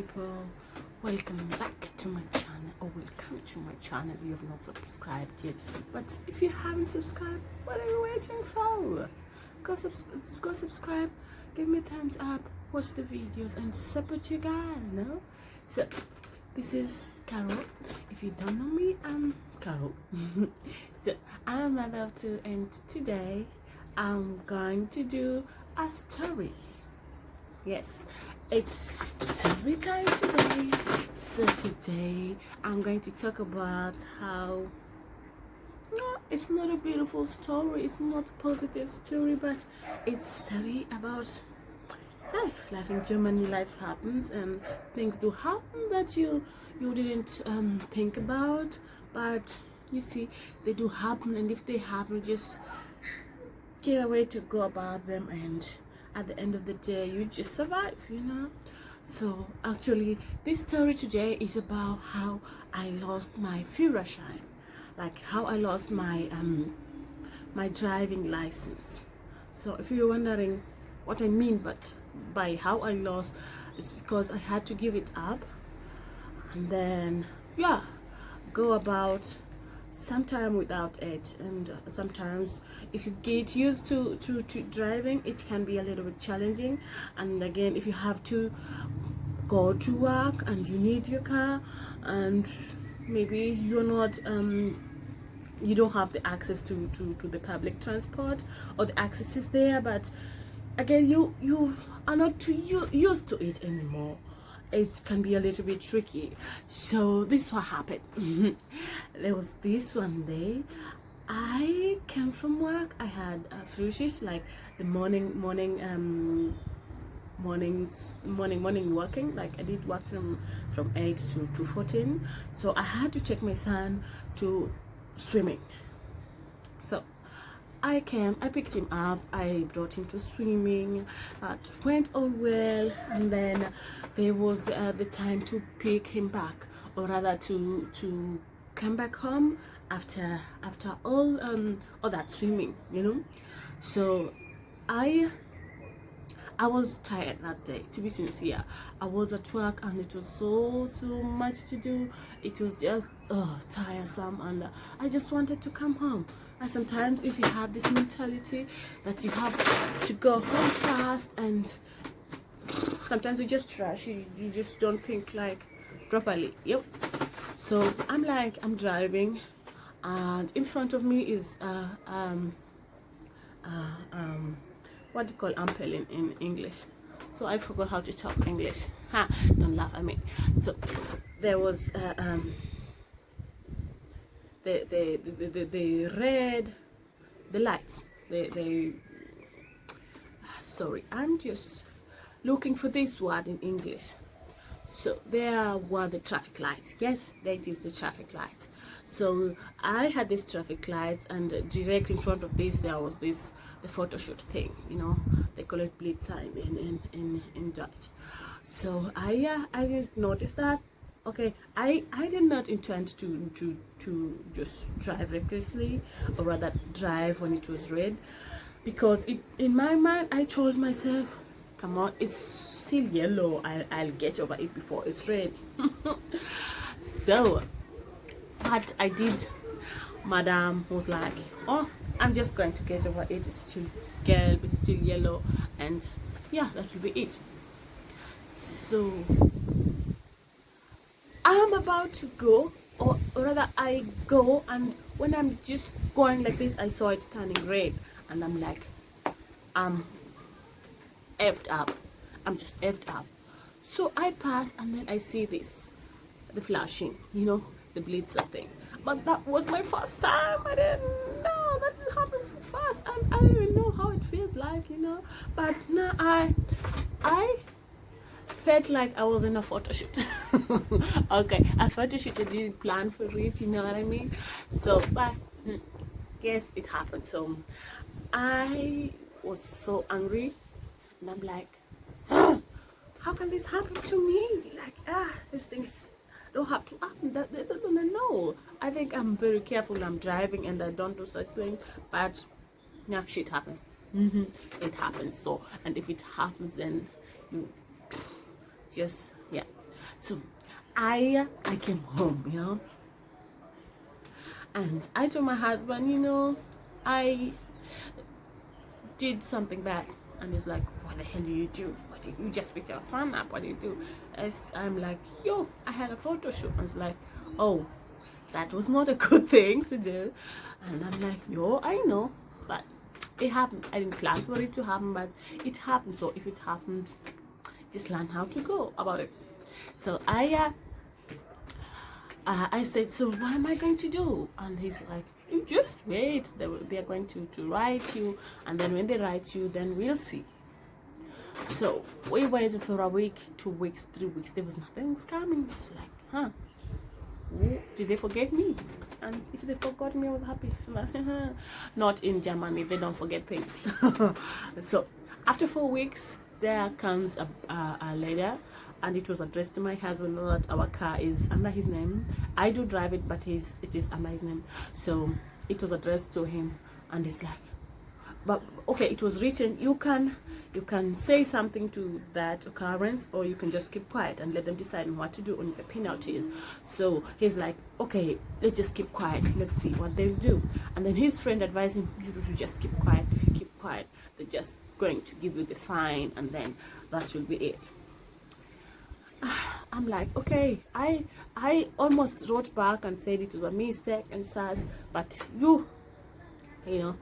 people, welcome back to my channel, or welcome to my channel. You have not subscribed yet, but if you haven't subscribed, what are you waiting for? Go subscribe, give me a thumbs up, watch the videos and support your guy. No, so this is Carol. If you don't know me, I'm Carol. So I'm a mother of two, and today I'm going to do a story. Yes, it's story time today. So today I'm going to talk about how it's not a beautiful story, it's not a positive story, but it's a story about life in Germany. Life happens and things do happen that you didn't think about, but you see, they do happen, and if they happen, just get a way to go about them, and at the end of the day you just survive, So actually this story today is about how I lost my Führerschein, like how I lost my my driving license. So if you're wondering what I mean by how I lost, it's because I had to give it up and then go about sometime without it, and sometimes if you get used to driving, it can be a little bit challenging. And again, if you have to go to work and you need your car, and maybe you're not you don't have the access to the public transport, or the access is there, but again you are not too used to it anymore, it can be a little bit tricky. So this is what happened. There was this one day I came from work. I had a Frühschicht, like the morning working. Like I did work from 8 to 14, so I had to take my son to swimming. So I picked him up, I brought him to swimming. It went all well, and then there was the time to pick him back, or rather to come back home after all that swimming, So I was tired that day, to be sincere. I was at work and it was so much to do. It was just tiresome, and I just wanted to come home. And sometimes if you have this mentality that you have to go home fast, and sometimes you just rush, you just don't think like properly. Yep. So I'm driving, and in front of me is what do you call ampel in English? So I forgot how to talk English. Don't laugh at me. So there was the red, the lights. Sorry, I'm just looking for this word in English. So there were the traffic lights. Yes, that is the traffic lights. So I had these traffic lights, and direct in front of this there was the photo shoot thing. They call it Blitzer in Dutch. So I didn't notice that. Okay, I did not intend to just drive recklessly, or rather drive when it was red, because in my mind I told myself, come on, it's still yellow, I'll get over it before it's red. So what I did, madam was like, oh, I'm just going to get over it, it's still yellow, and that will be it. So I'm about to go, or rather I go, and when I'm just going like this, I saw it turning red, and I'm like, I'm effed up. I'm just effed up. So I pass, and then I see the flashing, the blitzer thing. But that was my first time. I didn't know that it happens so fast, and I don't even know how it feels like, But now I felt like I was in a photo shoot. Okay, a photo shoot, I didn't plan for it, you know what I mean? So, but yes, it happened. So I was so angry, and I'm like, how can this happen to me? Like, these things don't have to happen. They don't know. I think I'm very careful. I'm driving and I don't do such things, but shit happens. It happens. So, and if it happens, then you just So I came home, and I told my husband, I did something bad. And he's like, what the hell did you do? What did you just pick your son up? What did you do? I'm like, I had a photo shoot. I was like, oh, that was not a good thing to do. And I'm like, I know, but it happened. I didn't plan for it to happen, but it happened. So if it happened, just learn how to go about it. So I said, so what am I going to do? And he's like, you just wait. They're going to write you, and then when they write you, then we'll see. So we waited for a week, 2 weeks, 3 weeks. There was nothing coming. I was like, did they forget me? And if they forgot me, I was happy. Not in Germany, they don't forget things. So after 4 weeks, there comes a letter, and it was addressed to my husband that our car is under his name. I do drive it, but it is under his name. So it was addressed to him, and he's like, but okay, it was written, you can say something to that occurrence, or you can just keep quiet and let them decide on what to do on the penalties. So he's like, okay, let's just keep quiet, let's see what they'll do. And then his friend advised him, you just keep quiet. If you keep quiet, they're just going to give you the fine, and then that should be it. I'm like, okay, I almost wrote back and said it was a mistake and such, but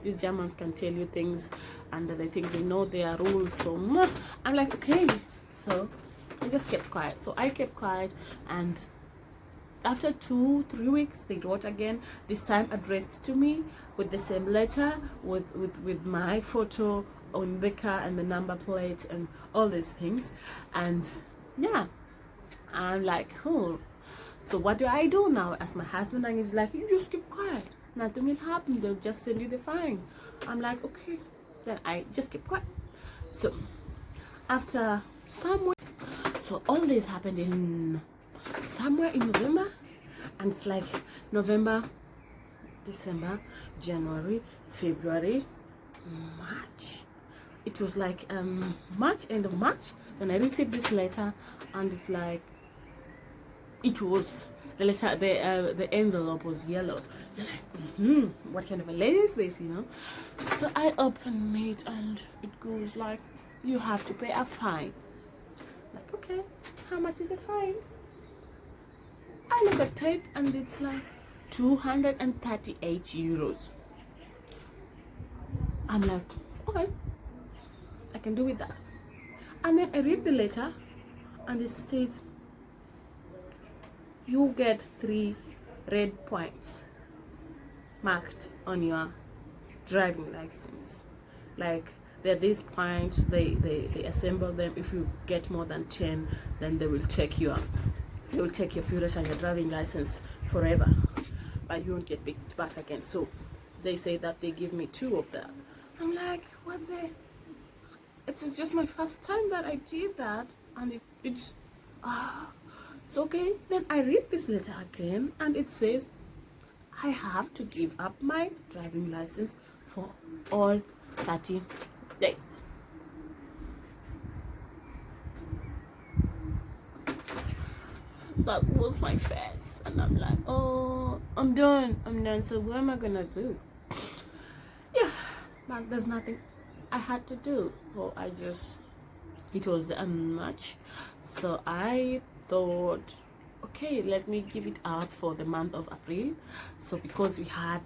these Germans can tell you things, and they think they know their rules. So I'm like, okay. So I just kept quiet. So I kept quiet, and after 2-3 weeks, they wrote again, this time addressed to me with the same letter, with my photo on the car and the number plate and all these things. And yeah, I'm like, so what do I do now? As my husband, and he's like, you just keep quiet, nothing will happen, they'll just send you the fine. I'm like, okay. Then I just keep quiet. So after so all this happened in somewhere in November, and it's like November, December, January, February, March. It was like March, end of March, then I received this letter, and it's like, it was the letter, the envelope was yellow. Like, what kind of a letter is this, So I opened it, and it goes like, you have to pay a fine. Like, okay, how much is the fine? I look at it, and it's like 238 euros. I'm like, okay, I can do with that. And then I read the letter, and it states, you get 3 red points marked on your driving license. Like, there are these points, they assemble them. If you get more than 10, then they will take your Führerschein, your driving license, forever, but you won't get picked back again. So they say that they give me 2 of them. I'm like, what the? It was just my first time that I did that, and it's okay. Then I read this letter again, and it says I have to give up my driving license for all 30 days. That was my face, and I'm like, oh, I'm done. So what am I gonna do? Yeah, but there's nothing I had to do. So it was March, so I thought, okay, let me give it up for the month of April. So because we had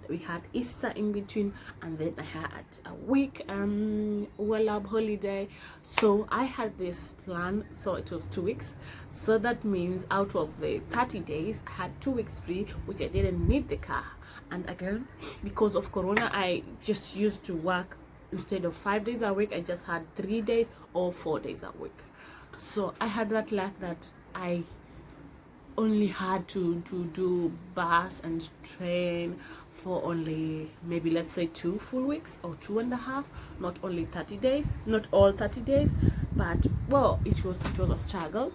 Easter in between, and then I had a week holiday, so I had this plan. So it was 2 weeks, so that means out of the 30 days I had 2 weeks free, which I didn't need the car. And again, because of Corona, I just used to work, instead of 5 days a week, I just had 3 days or 4 days a week. So I had that luck that I only had to do bus and train for only, maybe let's say 2 full weeks or 2.5, not only 30 days, not all 30 days, but well, it was a struggle.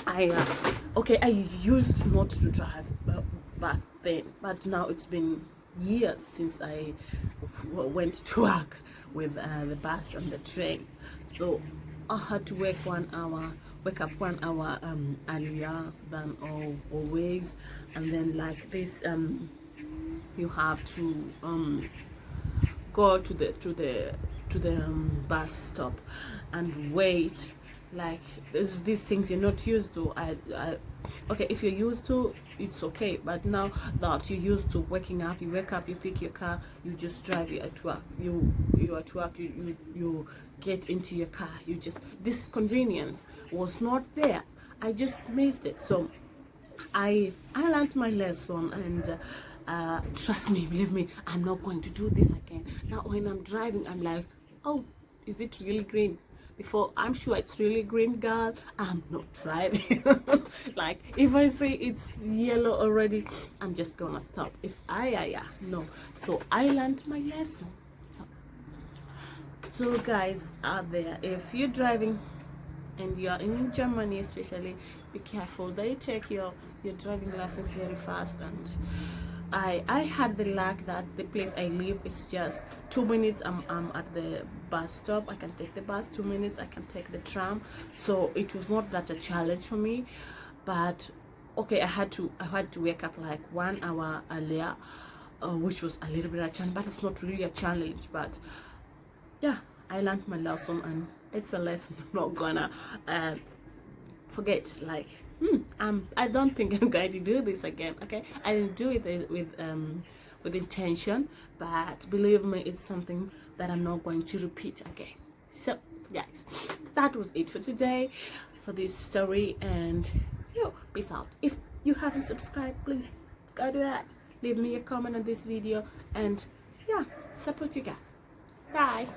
I used not to drive back then, but now it's been years since I went to work with the bus and the train. So I had to work 1 hour wake up 1 hour earlier than always, and then like this you have to go to the bus stop and wait. Like there's these things you're not used to. Okay, if you're used to, it's okay, but now that you're used to waking up, you wake up, you pick your car, you just drive, you at work, you at work, you get into your car, you just, this convenience was not there. I just missed it. So I learned my lesson, and trust me, believe me, I'm not going to do this again. Now when I'm driving, I'm like, oh, is it really green? Before, I'm sure it's really green, girl, I'm not driving. Like if I say it's yellow already, I'm just gonna stop. If no. So I learned my lesson. So guys out there, if you're driving and you're in Germany especially, be careful that you take your driving license very fast. And I had the luck that the place I live is just 2 minutes. I'm at the bus stop. I can take the bus. 2 minutes I can take the tram. So it was not that a challenge for me. But okay, I had to wake up like 1 hour earlier, which was a little bit of a challenge, but it's not really a challenge. But yeah, I learned my lesson, and it's a lesson I'm not gonna forget. Like I don't think I'm going to do this again. Okay, I didn't do it with intention, but believe me, it's something that I'm not going to repeat again. So guys, that was it for today, for this story, and peace out. If you haven't subscribed, please go do that. Leave me a comment on this video, and yeah, support you guys. Bye.